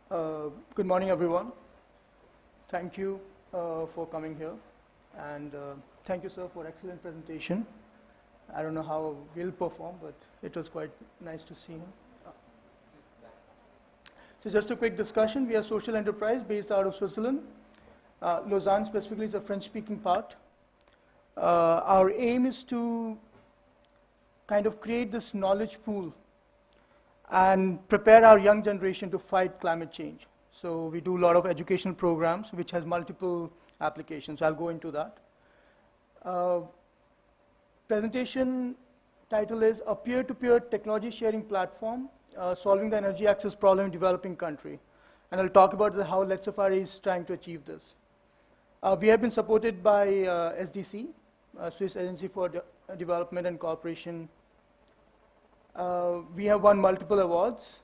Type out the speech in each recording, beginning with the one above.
Good morning, everyone. Thank you for coming here. And thank you, sir, for excellent presentation. I don't know how we'll perform, but it was quite nice to see him. So just a quick discussion. We are a social enterprise based out of Switzerland. Lausanne specifically is a French-speaking part. Our aim is to kind of create this knowledge pool and prepare our young generation to fight climate change. So we do a lot of educational programs which has multiple applications. I'll go into that. Presentation title is a peer-to-peer technology sharing platform solving the energy access problem in developing country. And I'll talk about how LEDsafari is trying to achieve this. We have been supported by SDC, Swiss Agency for Development and Cooperation. We have won multiple awards.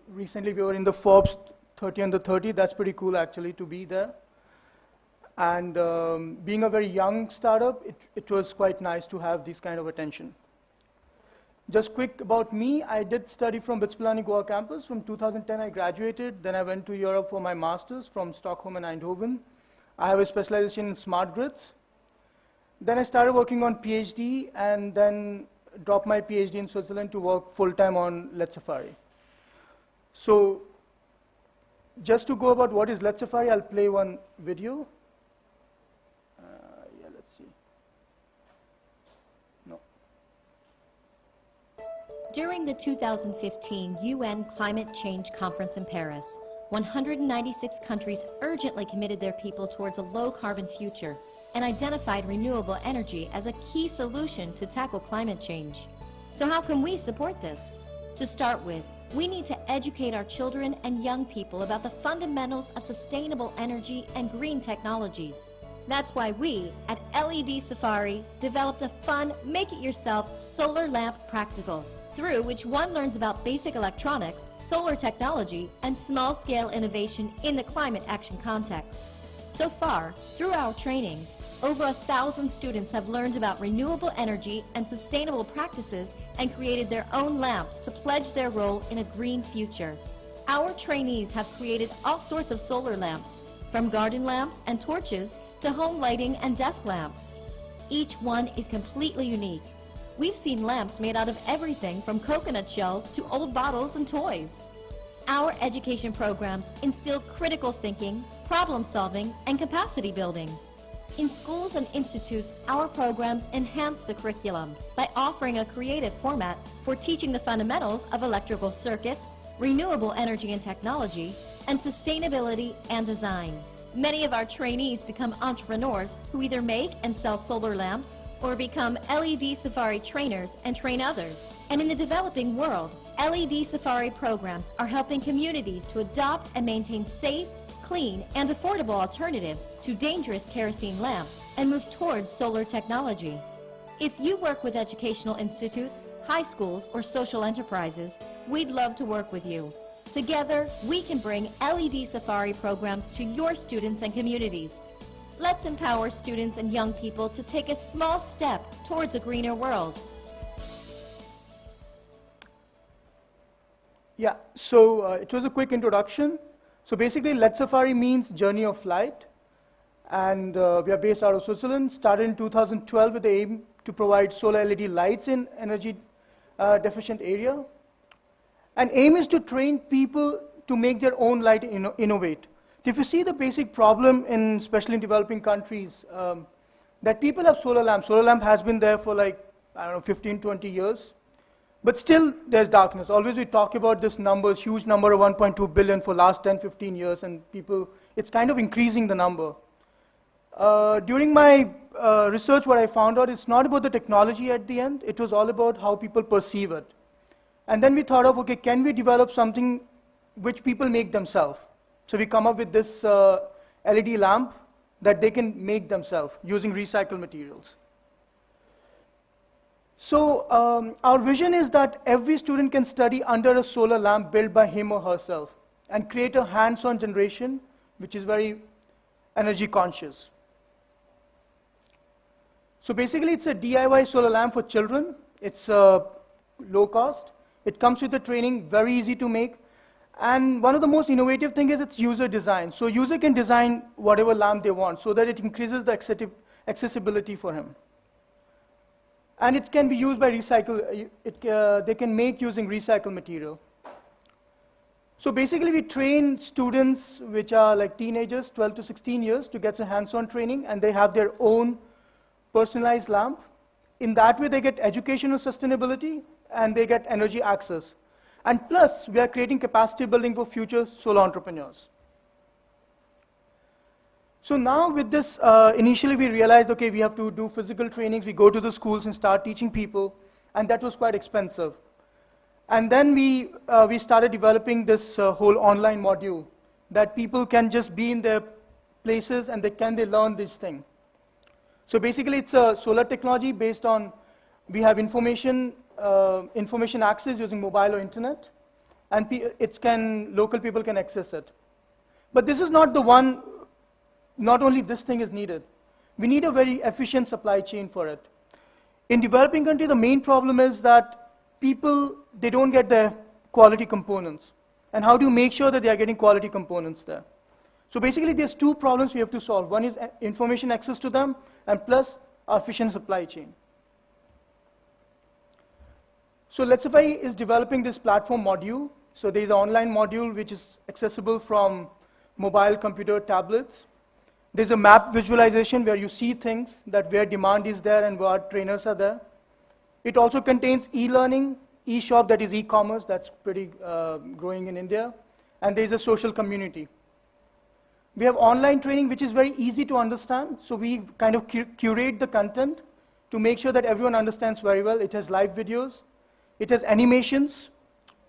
Recently we were in the Forbes 30 under 30. That's pretty cool actually to be there. And being a very young startup, it was quite nice to have this kind of attention. Just quick about me, I did study from Bitspilani Goa campus. From 2010 I graduated, then I went to Europe for my master's from Stockholm and Eindhoven. I have a specialization in smart grids. Then I started working on PhD and then dropped my PhD in Switzerland to work full-time on LEDsafari. So just to go about what is LEDsafari, I'll play one video. Yeah, let's see. No. During the 2015 UN Climate Change Conference in Paris, 196 countries urgently committed their people towards a low-carbon future and identified renewable energy as a key solution to tackle climate change. So how can we support this? To start with, we need to educate our children and young people about the fundamentals of sustainable energy and green technologies. That's why we, at LEDsafari, developed a fun, make-it-yourself solar lamp practical, through which one learns about basic electronics, solar technology, and small-scale innovation in the climate action context. So far, through our trainings, over 1,000 students have learned about renewable energy and sustainable practices and created their own lamps to pledge their role in a green future. Our trainees have created all sorts of solar lamps, from garden lamps and torches to home lighting and desk lamps. Each one is completely unique. We've seen lamps made out of everything from coconut shells to old bottles and toys. Our education programs instill critical thinking, problem solving, and capacity building. In schools and institutes, our programs enhance the curriculum by offering a creative format for teaching the fundamentals of electrical circuits, renewable energy and technology, and sustainability and design. Many of our trainees become entrepreneurs who either make and sell solar lamps or become LEDsafari trainers and train others. And in the developing world, LEDsafari programs are helping communities to adopt and maintain safe, clean, and affordable alternatives to dangerous kerosene lamps and move towards solar technology. If you work with educational institutes, high schools, or social enterprises, we'd love to work with you. Together, we can bring LEDsafari programs to your students and communities. Let's empower students and young people to take a small step towards a greener world. Yeah, so it was a quick introduction. So basically, LEDsafari means Journey of Light. And we are based out of Switzerland, started in 2012 with the aim to provide solar LED lights in energy deficient area. And aim is to train people to make their own light innovate. If you see the basic problem, especially in developing countries, that people have solar lamps. Solar lamp has been there for like, I don't know, 15, 20 years. But still, there's darkness. Always we talk about this number, huge number of 1.2 billion for last 10, 15 years, and people, it's kind of increasing the number. During my research, what I found out, it's not about the technology at the end. It was all about how people perceive it. And then we thought of, okay, can we develop something which people make themselves? So we come up with this LED lamp that they can make themselves using recycled materials. So our vision is that every student can study under a solar lamp built by him or herself and create a hands-on generation which is very energy conscious. So basically it's a DIY solar lamp for children. It's low cost. It comes with the training, very easy to make. And one of the most innovative things is its user design. So user can design whatever lamp they want so that it increases the accessibility for him. And it can be used by they can make using recycled material. So basically we train students which are like teenagers, 12 to 16 years, to get some hands-on training, and they have their own personalized lamp. In that way they get educational sustainability and they get energy access. And plus, we are creating capacity building for future solar entrepreneurs. So now with this, initially we realized, okay, we have to do physical trainings. We go to the schools and start teaching people, and that was quite expensive. And then we started developing this whole online module that people can just be in their places and they learn this thing. So basically, it's a solar technology based on, we have information access using mobile or internet, and local people can access it. But this is not the one, not only this thing is needed. We need a very efficient supply chain for it. In developing countries, the main problem is that people, they don't get the quality components. And how do you make sure that they are getting quality components there? So basically, there's two problems we have to solve. One is information access to them, and plus, our efficient supply chain. So LEDsafari is developing this platform module. So there's an online module which is accessible from mobile, computer, tablets. There's a map visualization where you see things, that where demand is there and where trainers are there. It also contains e-learning, e-shop, that is e-commerce, that's pretty growing in India. And there's a social community. We have online training, which is very easy to understand. So we kind of curate the content to make sure that everyone understands very well. It has live videos. It has animations.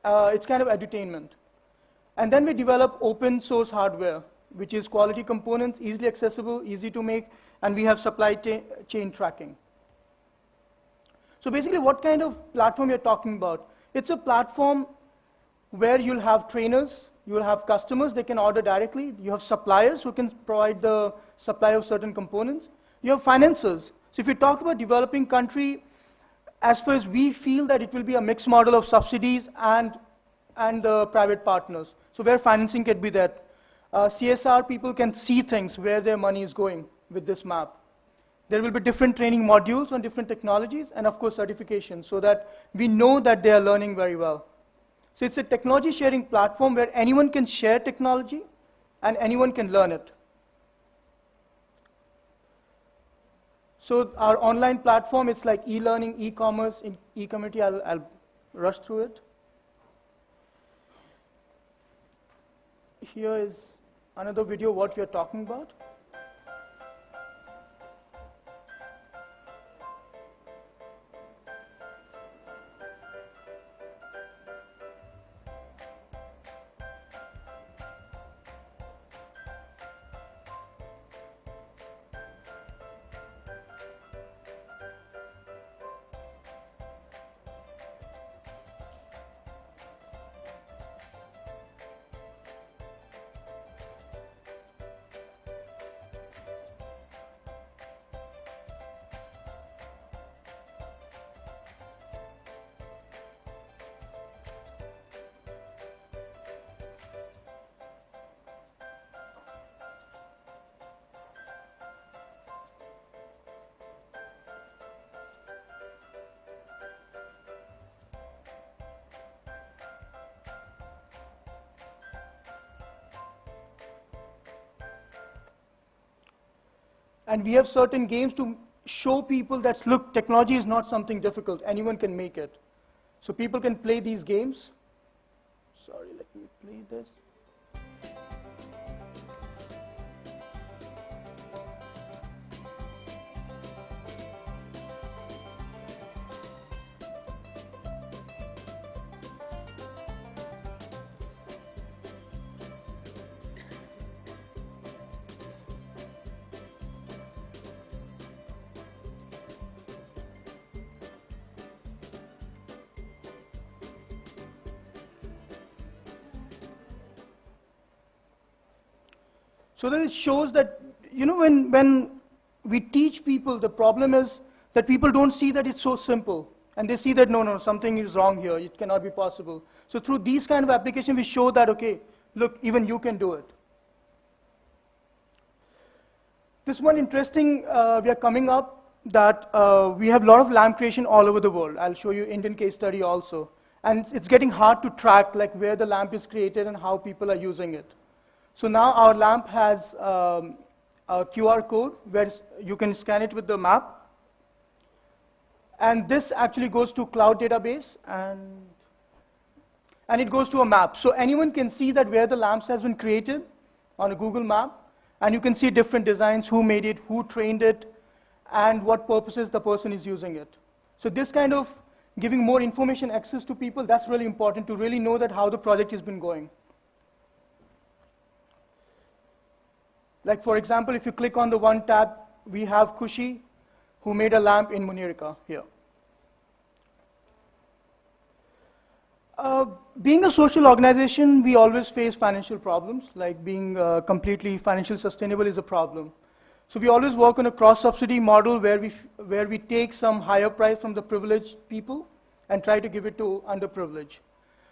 It's kind of edutainment. And then we develop open source hardware, which is quality components, easily accessible, easy to make, and we have supply chain tracking. So basically, what kind of platform you're talking about? It's a platform where you'll have trainers, you'll have customers, they can order directly. You have suppliers who can provide the supply of certain components. You have financiers. So if you talk about developing country, as far as we feel that it will be a mixed model of subsidies and private partners. So where financing can be there. CSR people can see things where their money is going with this map. There will be different training modules on different technologies, and of course certification, so that we know that they are learning very well. So it's a technology sharing platform where anyone can share technology and anyone can learn it. So our online platform, it's like e-learning, e-commerce, e-community. I'll rush through it. Here is another video what we are talking about. And we have certain games to show people that, look, technology is not something difficult. Anyone can make it. So people can play these games. Sorry, let me play this. So that it shows that, you know, when we teach people, the problem is that people don't see that it's so simple. And they see that, no, something is wrong here. It cannot be possible. So through these kind of applications, we show that, okay, look, even you can do it. This one interesting, we are coming up that we have a lot of lamp creation all over the world. I'll show you Indian case study also. And it's getting hard to track like where the lamp is created and how people are using it. So now our lamp has a QR code where you can scan it with the map. And this actually goes to cloud database and it goes to a map. So anyone can see that where the lamps has been created on a Google map. And you can see different designs, who made it, who trained it, and what purposes the person is using it. So this kind of giving more information access to people, that's really important to really know that how the project has been going. Like for example, if you click on the one tab, we have Kushi, who made a lamp in Munirika here. Being a social organization, we always face financial problems, like being completely financially sustainable is a problem. So we always work on a cross-subsidy model where we take some higher price from the privileged people and try to give it to underprivileged.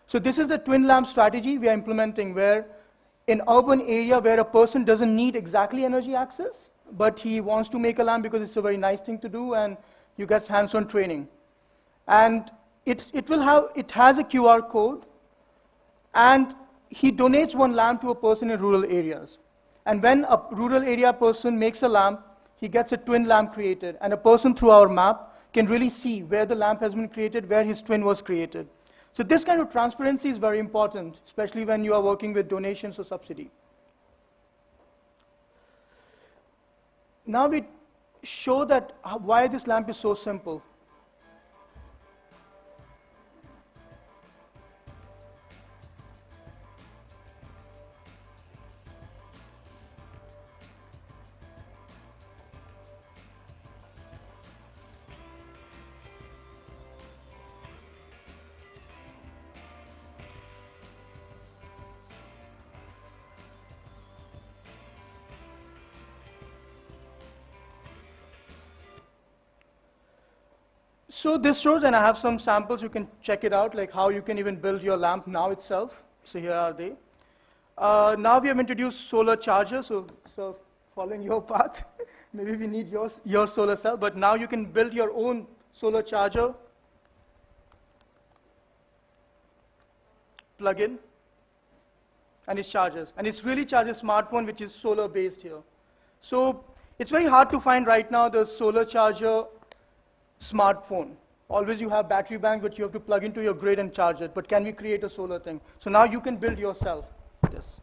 So this is the twin lamp strategy we are implementing, where in urban area where a person doesn't need exactly energy access, but he wants to make a lamp because it's a very nice thing to do and you get hands-on training. And it has a QR code, and he donates one lamp to a person in rural areas. And when a rural area person makes a lamp, he gets a twin lamp created, and a person through our map can really see where the lamp has been created, where his twin was created. So this kind of transparency is very important, especially when you are working with donations or subsidy. Now we show that why this lamp is so simple. So this shows, and I have some samples, you can check it out, like how you can even build your lamp now itself. So here are they. Now we have introduced solar charger, so following your path, maybe we need your solar cell, but now you can build your own solar charger, plug in, and it charges. And it's really charges smartphone, which is solar based here. So it's very hard to find right now the solar charger smartphone. Always you have battery bank, but you have to plug into your grid and charge it. But can we create a solar thing? So now you can build yourself this.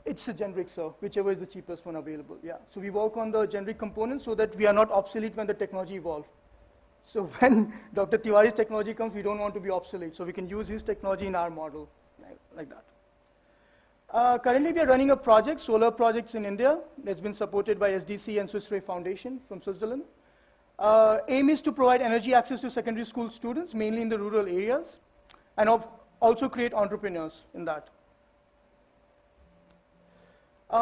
It's a generic, sir, whichever is the cheapest one available. Yeah. So we work on the generic components so that we are not obsolete when the technology evolves. So when Dr. Tiwari's technology comes, we don't want to be obsolete. So we can use his technology in our model, like that. Currently, we are running a project, solar projects in India, that's been supported by SDC and Swiss Re Foundation from Switzerland. Aim is to provide energy access to secondary school students, mainly in the rural areas, and also create entrepreneurs in that.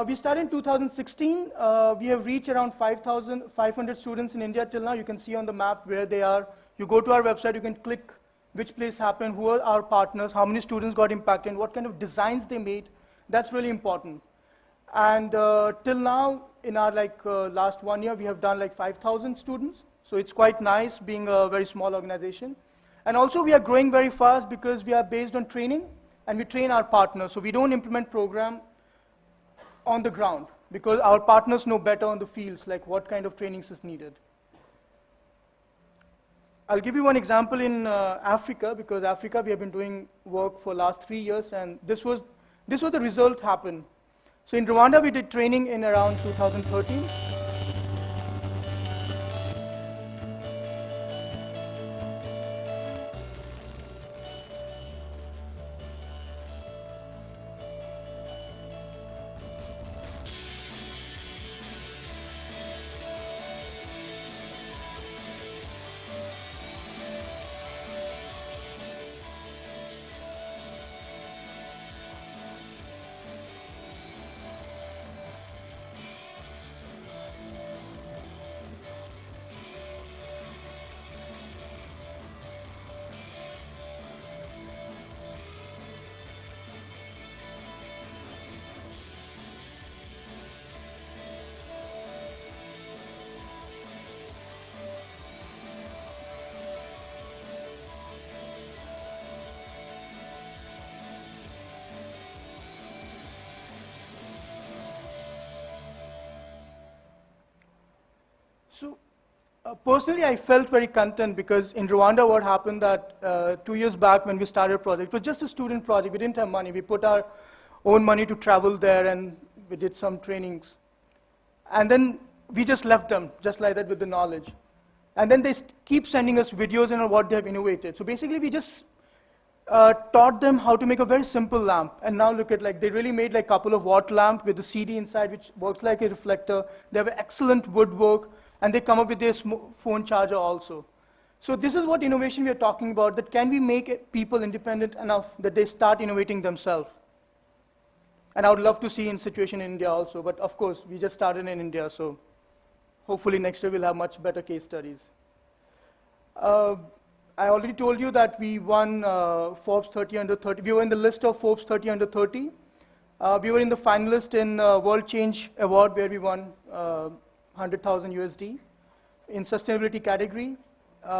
We started in 2016. We have reached around 5,500 students in India till now. You can see on the map where they are. You go to our website, you can click which place happened, who are our partners, how many students got impacted, what kind of designs they made. That's really important. And till now, in our last 1 year, we have done like 5,000 students. So it's quite nice being a very small organization. And also we are growing very fast because we are based on training and we train our partners. So we don't implement program on the ground because our partners know better on the fields, like what kind of trainings is needed. I'll give you one example in Africa, because Africa we have been doing work for last 3 years, and this was the result happened. So in Rwanda, we did training in around 2013. Personally, I felt very content because in Rwanda, what happened that 2 years back when we started a project, it was just a student project. We didn't have money. We put our own money to travel there, and we did some trainings. And then we just left them, just like that, with the knowledge. And then they keep sending us videos on what they have innovated. So basically, we just taught them how to make a very simple lamp. And now look at, like, they really made like a couple of watt lamp with the CD inside, which works like a reflector. They have excellent woodwork, and they come up with their phone charger also. So this is what innovation we are talking about, that can we make people independent enough that they start innovating themselves? And I would love to see in situation in India also, but of course, we just started in India, so hopefully next year we'll have much better case studies. I already told you that we won Forbes 30 under 30. We were in the list of Forbes 30 under 30. We were in the finalist in World Change Award, where we won 100,000 USD. In sustainability category,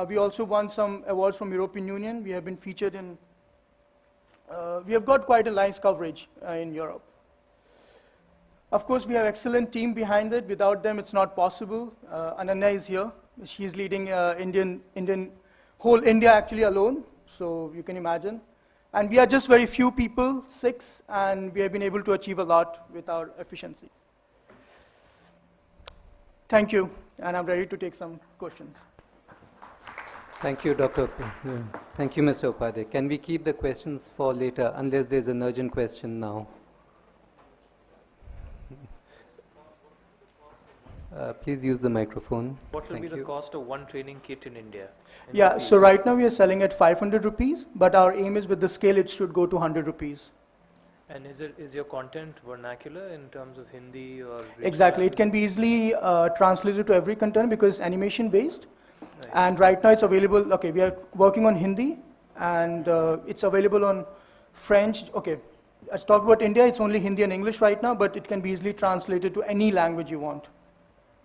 we also won some awards from European Union. We have been featured in, we have got quite a nice coverage in Europe. Of course, we have excellent team behind it. Without them, it's not possible. Ananya is here. She's leading whole India actually alone, so you can imagine. And we are just very few people, 6, and we have been able to achieve a lot with our efficiency. Thank you, and I'm ready to take some questions. Thank you, Dr. Thank you, Mr. Upadhyay. Can we keep the questions for later, unless there's an urgent question now? Please use the microphone. What will be the cost of one training kit in India? Yeah, rupees? so right now we are selling at 500 rupees, but our aim is with the scale it should go to 100 rupees. And is your content vernacular in terms of Hindi or? Exactly, it can be easily translated to every content because it's animation based. Right. And right now it's available, okay, we are working on Hindi, and it's available on French. Okay, let's talk about India, it's only Hindi and English right now, but it can be easily translated to any language you want.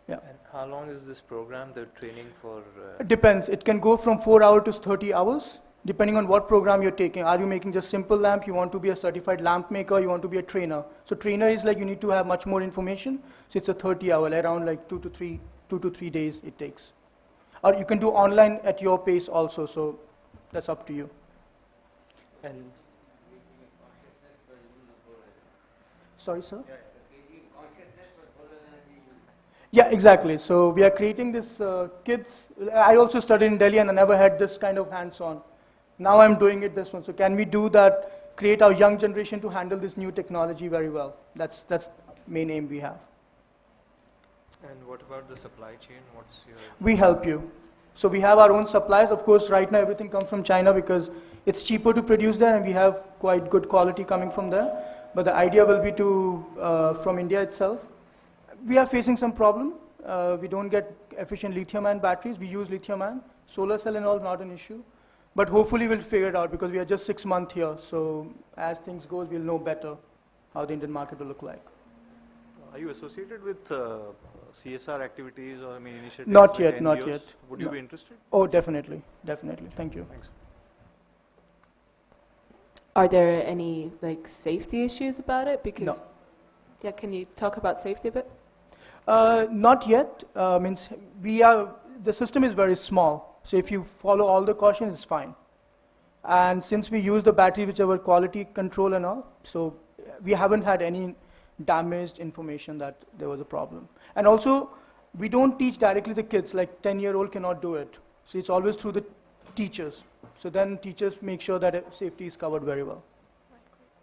Yeah. And how long is this program, the training for? It depends. It can go from 4 hours to 30 hours, depending on what program you're taking. Are you making just simple lamp? You want to be a certified lamp maker? You want to be a trainer? So trainer is like you need to have much more information. So it's a 30-hour, around like 2 to 3 days it takes. Or you can do online at your pace also. So that's up to you. And sorry, sir. Yeah, exactly. So we are creating this kids. I also studied in Delhi and I never had this kind of hands-on. Now I'm doing it this one. So can we do that, create our young generation to handle this new technology very well? That's main aim we have. And what about the supply chain? What's your? We help you. So we have our own supplies. Of course, right now everything comes from China because it's cheaper to produce there and we have quite good quality coming from there. But the idea will be to, from India itself. We are facing some problem. We don't get efficient lithium-ion batteries. We use lithium-ion. Solar cell and all not an issue. But hopefully we'll figure it out because we are just 6 months here. So as things go, we'll know better how the Indian market will look like. Are you associated with CSR activities or initiatives? Not like yet, NGOs? not yet. Would you be interested? Oh, definitely, definitely. Thank you. Thanks. Are there any safety issues about it? Because No. Yeah, can you talk about safety a bit? Not yet. Means the system is very small. So if you follow all the cautions, it's fine. And since we use the battery, which our quality control and all, so we haven't had any damaged information that there was a problem. And also, we don't teach directly the kids, like 10-year-old cannot do it. So it's always through the teachers. So then teachers make sure that safety is covered very well.